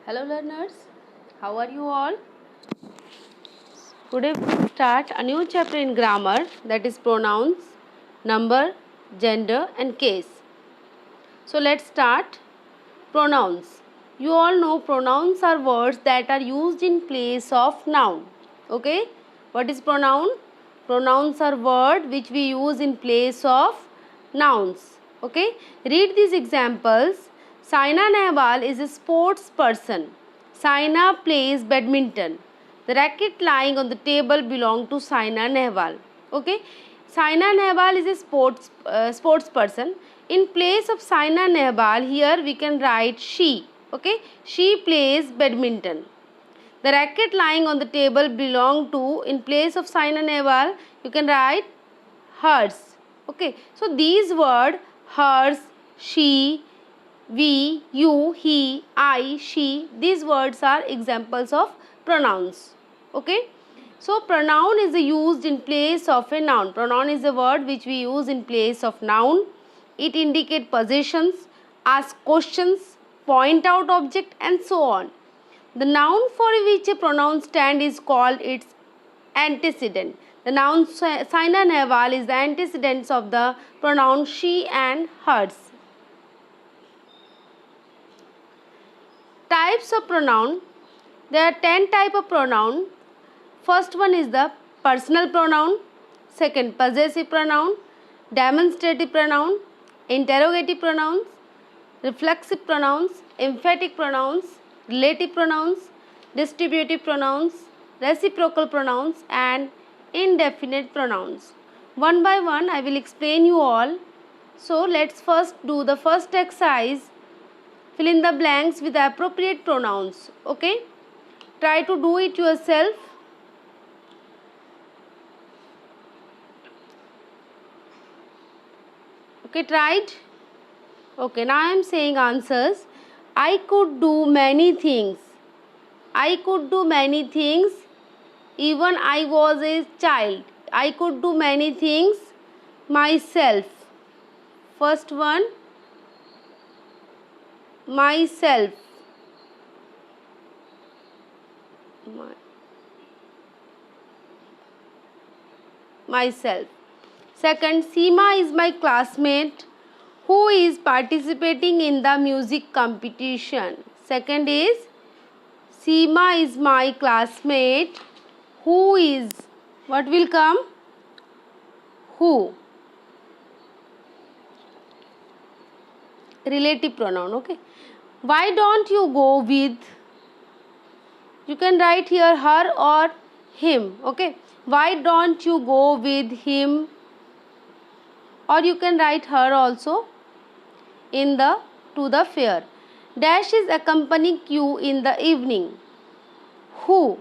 Hello learners, how are you all? Today we will start a new chapter in grammar, that is pronouns, number, gender and case. So let's start. Pronouns. You all know pronouns are words that are used in place of noun. Okay? What is pronoun? Pronouns are words which we use in place of nouns. Okay? Read these examples. Saina Nehwal is a sports person. Saina plays badminton. The racket lying on the table belongs to Saina Nehwal. Okay? Saina Nehwal is a sports person. In place of Saina Nehwal, here we can write she. Okay? She plays badminton. The racket lying on the table belong to, in place of Saina Nehwal, you can write hers. Okay? So these words hers, she, we, you, he, I, she, these words are examples of pronouns. Okay? So pronoun is used in place of a noun. Pronoun is a word which we use in place of noun. It indicates possessions, ask questions, point out object and so on. The noun for which a pronoun stands is called its antecedent. The noun Saina Nehwal is the antecedents of the pronoun she and hers. Types of pronoun. There are 10 types of pronoun. First one is the personal pronoun. Second, possessive pronoun, demonstrative pronoun, interrogative pronouns, reflexive pronouns, emphatic pronouns, relative pronouns, distributive pronouns, reciprocal pronouns and indefinite pronouns. One by one I will explain you all. So let's first do the first exercise. Fill in the blanks with the appropriate pronouns. Okay? Try to do it yourself. Okay, tried? Okay, now I am saying answers. I could do many things. I could do many things even I was a child. I could do many things myself. First one, myself. Myself. Second, Seema is my classmate who is participating in the music competition. Second is, Seema is my classmate who is, what will come? Who. Relative pronoun, okay. Why don't you go with, you can write here her or him, okay. Why don't you go with him, or you can write her also, in the to the fair. Dash is accompanying you in the evening. Who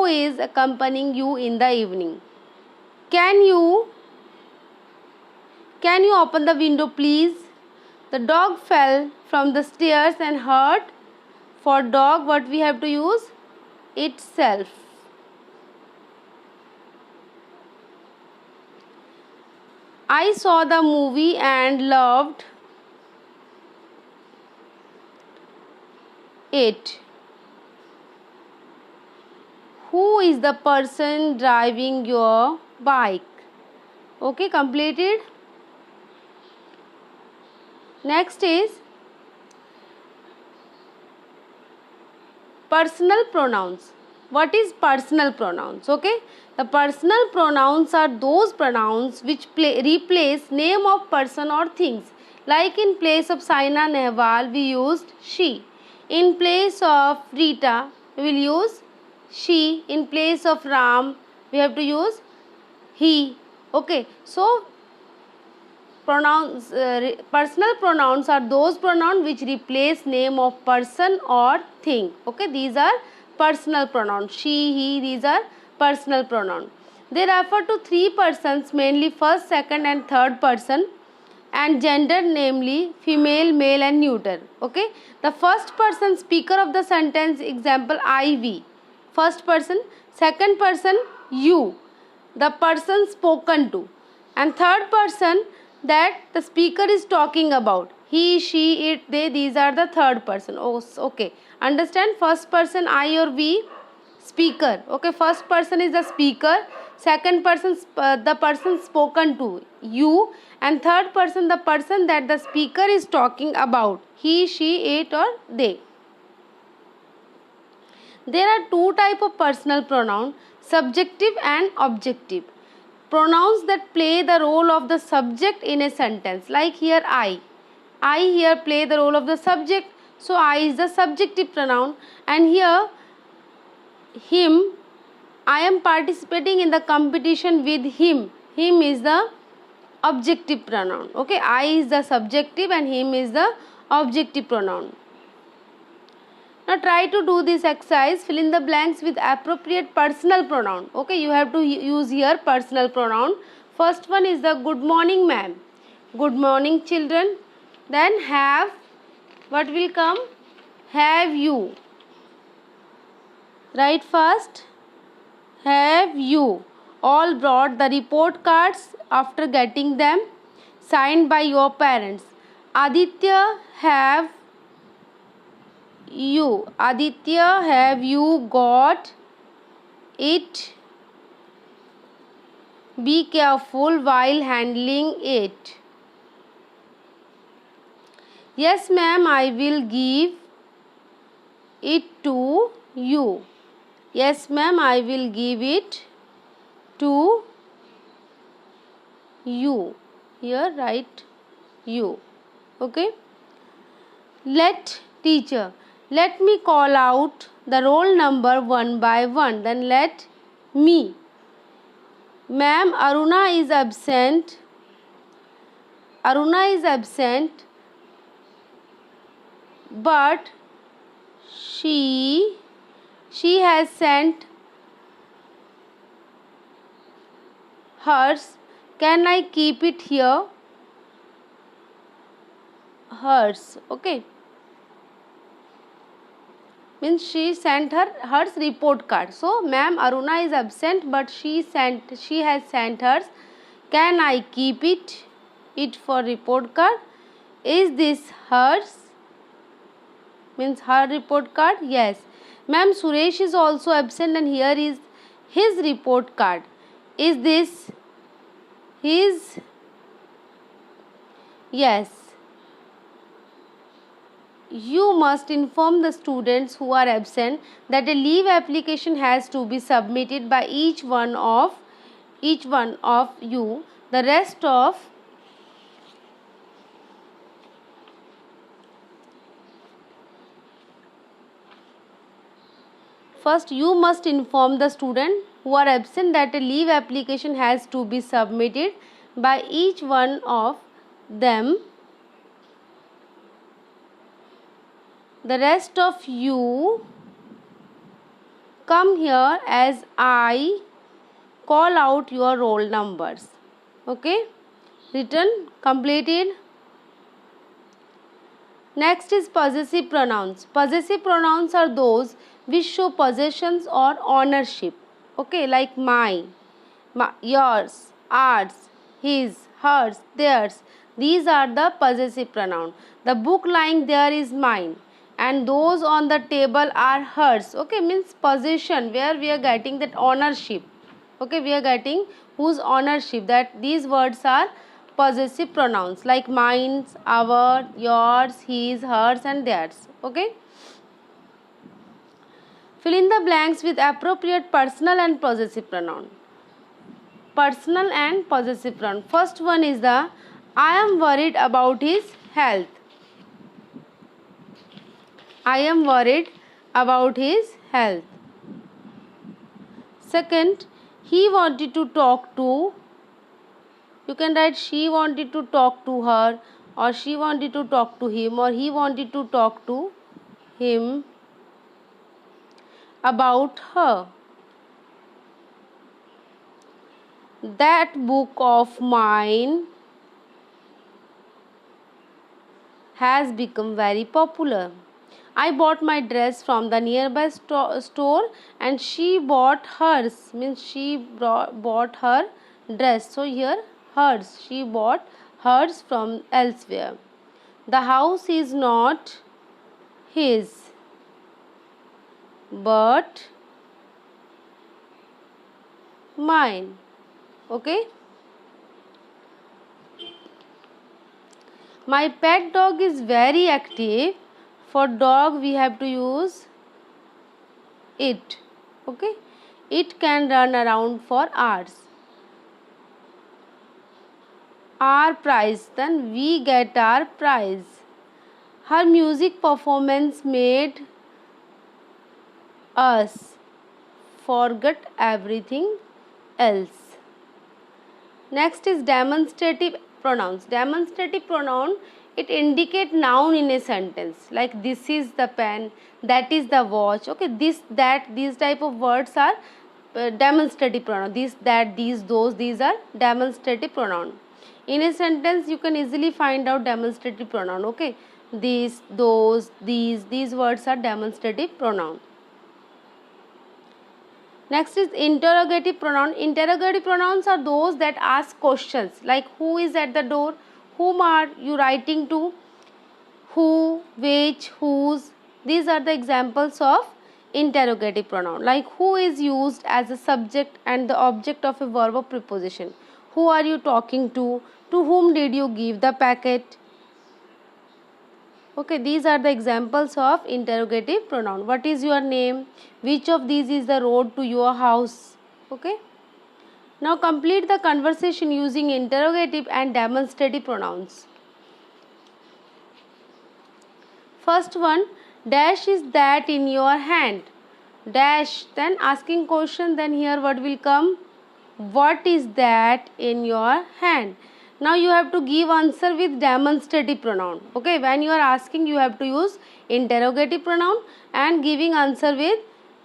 is accompanying you in the evening? Can you open the window please? The dog fell from the stairs and hurt. For dog, what we have to use? Itself. I saw the movie and loved it. Who is the person driving your bike? Okay, completed. Next is personal pronouns. What is personal pronouns? Okay, the personal pronouns are those pronouns which replace name of person or things. Like in place of Saina Nehwal, we used she. In place of Rita, we will use she. In place of Ram, we have to use he. Okay, so pronouns, personal pronouns are those pronouns which replace name of person or thing. Okay, these are personal pronouns. She, he, these are personal pronouns. They refer to three persons, mainly first, second and third person, and gender, namely female, male and neuter. Okay, the first person speaker of the sentence, example I, we. First person. Second person, you, the person spoken to, and third person that the speaker is talking about. he, she, it, they, these are the third person. Oh, okay. Understand? First person I or we, speaker. Okay, first person is the speaker, second person the person spoken to, you, and third person the person that the speaker is talking about, he, she, it, or they. There are two type of personal pronoun, subjective and objective. Pronouns that play the role of the subject in a sentence, like here I here play the role of the subject, so I is the subjective pronoun, and here him, I am participating in the competition with him, him is the objective pronoun. Okay, I is the subjective and him is the objective pronoun. Now try to do this exercise, fill in the blanks with appropriate personal pronoun. Okay, you have to use here personal pronoun. First one is the good morning ma'am, good morning children. Then have, what will come? Have you. Write first. Have you all brought the report cards after getting them signed by your parents? Aditya, have you got it? Be careful while handling it. Yes ma'am, I will give it to you. Yes ma'am, I will give it to you. Here write you. Okay. Let teacher, let me call out the roll number one by one. Then let me. Ma'am, Aruna is absent. Aruna is absent, but she has sent hers. Can I keep it here? Hers. Okay. Means she sent hers report card. So ma'am Aruna is absent, but she has sent hers. Can I keep it for report card? Is this hers? Means her report card? Yes. Ma'am, Suresh is also absent and here is his report card. Is this his? Yes. You must inform the students who are absent that a leave application has to be submitted by each one of you. The rest of first, you must inform the student who are absent that a leave application has to be submitted by each one of them. The rest of you come here as I call out your roll numbers. Okay, written, completed. Next is possessive pronouns. Possessive pronouns are those which show possessions or ownership. Okay, like my, yours, ours, his, hers, theirs. These are the possessive pronoun. The book lying there is mine, and those on the table are hers. Okay, means possession, where we are getting that ownership. Okay, we are getting whose ownership, that these words are possessive pronouns like mine, our, yours, his, hers, and theirs. Okay. Fill in the blanks with appropriate personal and possessive pronoun. Personal and possessive pronoun. First one is the I am worried about his health. I am worried about his health. Second, he wanted to talk to. You can write she wanted to talk to her, or she wanted to talk to him, or he wanted to talk to him about her. That book of mine has become very popular. I bought my dress from the nearby store and she bought hers. Means she bought her dress. So here hers. She bought hers from elsewhere. The house is not his, but mine. Okay. My pet dog is very active. For dog we have to use it. Okay. It can run around for hours. Our prize, then we get our prize. Her music performance made us forget everything else. Next is demonstrative pronouns. Demonstrative pronoun, it indicate noun in a sentence, like this is the pen, that is the watch. Okay, this, that, these type of words are demonstrative pronoun. This, that, these, those, these are demonstrative pronoun. In a sentence you can easily find out demonstrative pronoun. Okay, these, those, these words are demonstrative pronoun. Next is interrogative pronoun. Interrogative pronouns are those that ask questions, like who is at the door, whom are you writing to, who, which, whose. These are the examples of interrogative pronoun. Like who is used as a subject and the object of a verb or preposition. Who are you talking to whom did you give the packet. Okay, these are the examples of interrogative pronoun. What is your name? Which of these is the road to your house? Okay. Now complete the conversation using interrogative and demonstrative pronouns. First one, dash is that in your hand. Dash, then asking question, then here what will come? What is that in your hand? Now you have to give answer with demonstrative pronoun. Okay, when you are asking you have to use interrogative pronoun, and giving answer with,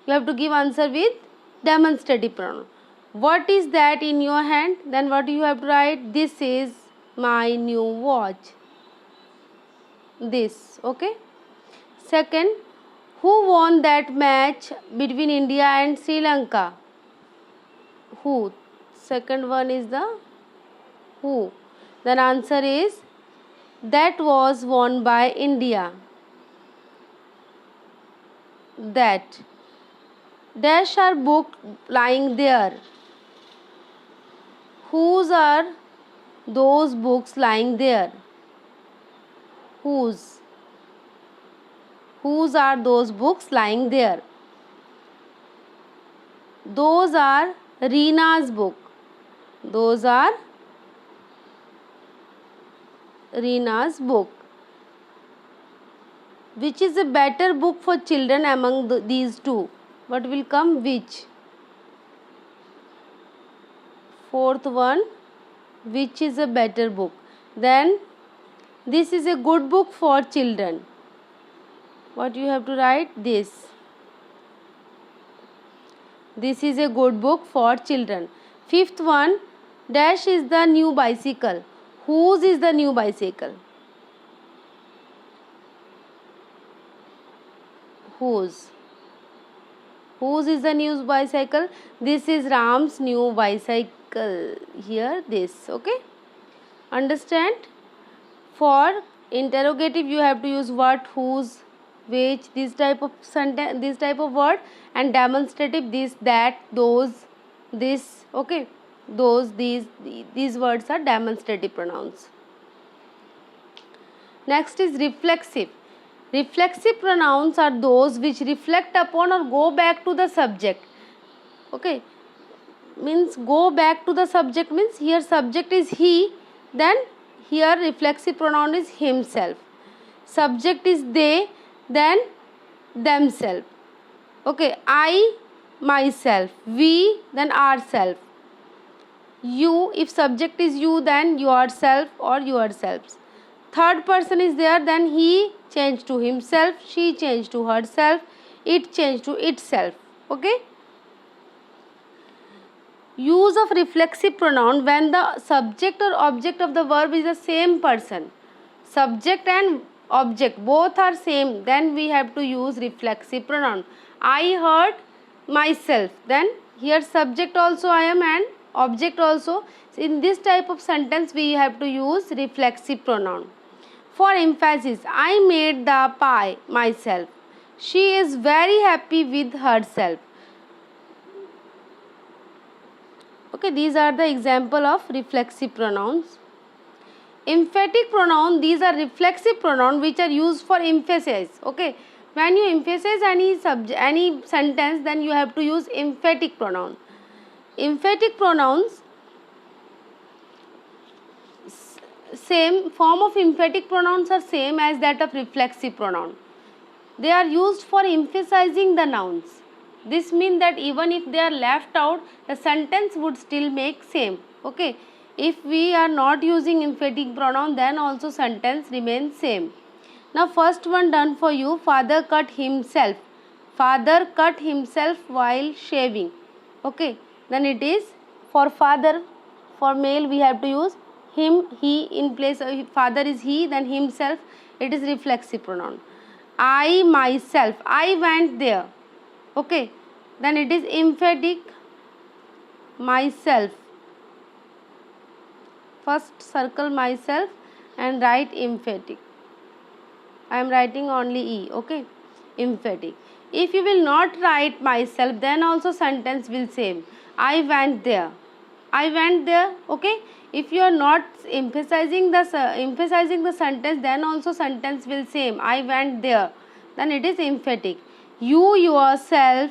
you have to give answer with demonstrative pronoun. What is that in your hand? Then what you have to write? This is my new watch. This. Okay. Second, who won that match between India and Sri Lanka? Who? Second one is the who. Then answer is that was won by India. That. Dash are book lying there. Whose are those books lying there? Whose? Whose are those books lying there? Those are Reena's book. Those are Reena's book. Which is a better book for children among these two? What will come? Which? Fourth one, which is a better book? Then this is a good book for children. What you have to write? This. This is a good book for children. Fifth one, dash is the new bicycle. Whose is the new bicycle? Whose? Whose is the new bicycle? This is Ram's new bicycle. Here, this. Okay. Understand? For interrogative, you have to use what, whose, which, this type of sentence, this type of word, and demonstrative, this, that, those, this. Okay. Those, these words are demonstrative pronouns. Next is reflexive. Reflexive pronouns are those which reflect upon or go back to the subject. Okay, means go back to the subject means here subject is he, then here reflexive pronoun is himself. Subject is they, then themselves. Okay, I, myself, we, then ourself. You, if subject is you, then yourself or yourselves. Third person is there, then he changed to himself, she changed to herself, it changed to itself. Okay. Use of reflexive pronoun when the subject or object of the verb is the same person. Subject and object both are same, then we have to use reflexive pronoun. I hurt myself, then here subject also I am and object also. In this type of sentence we have to use reflexive pronoun. For emphasis, I made the pie myself. She is very happy with herself. Okay, these are the example of reflexive pronouns. Emphatic pronoun, these are reflexive pronoun which are used for emphasis. Okay, when you emphasize any sentence, then you have to use emphatic pronoun. Emphatic pronouns, same form of emphatic pronouns are same as that of reflexive pronoun. They are used for emphasizing the nouns. This means that even if they are left out, the sentence would still make same. Okay, if we are not using emphatic pronoun, then also sentence remains same. Now first one done for you. Father cut himself. Father cut himself while shaving. Okay, then it is for father. For male we have to use him, he. In place of father is he, then himself, it is reflexive pronoun. I myself, I went there. Okay, then it is emphatic. Myself, first circle myself and write emphatic. I am writing only E. Okay, emphatic. If you will not write myself, then also sentence will same. I went there. I went there. Okay, if you are not emphasizing the sentence, then also sentence will same. I went there, then it is emphatic. You yourself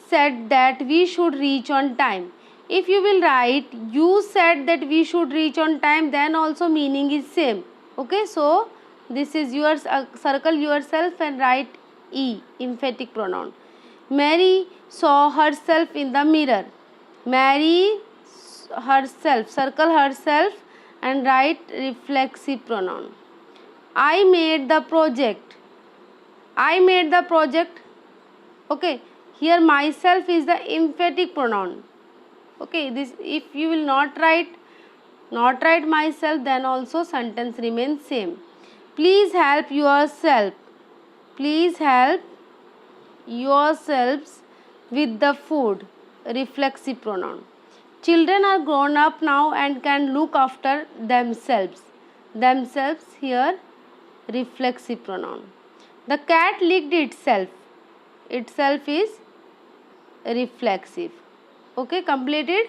said that we should reach on time. If you will write you said that we should reach on time, then also meaning is same. Okay, so this is yours. Circle yourself and write E, emphatic pronoun. Mary saw herself in the mirror. Mary herself, circle herself and write reflexive pronoun. I made the project. I made the project. Okay, here myself is the emphatic pronoun. Okay, this, if you will not write myself, then also sentence remains same. Please help yourself. Please help yourselves with the food, reflexive pronoun. Children are grown up now and can look after themselves. Themselves here, reflexive pronoun. The cat licked itself. Itself is reflexive. Okay, completed.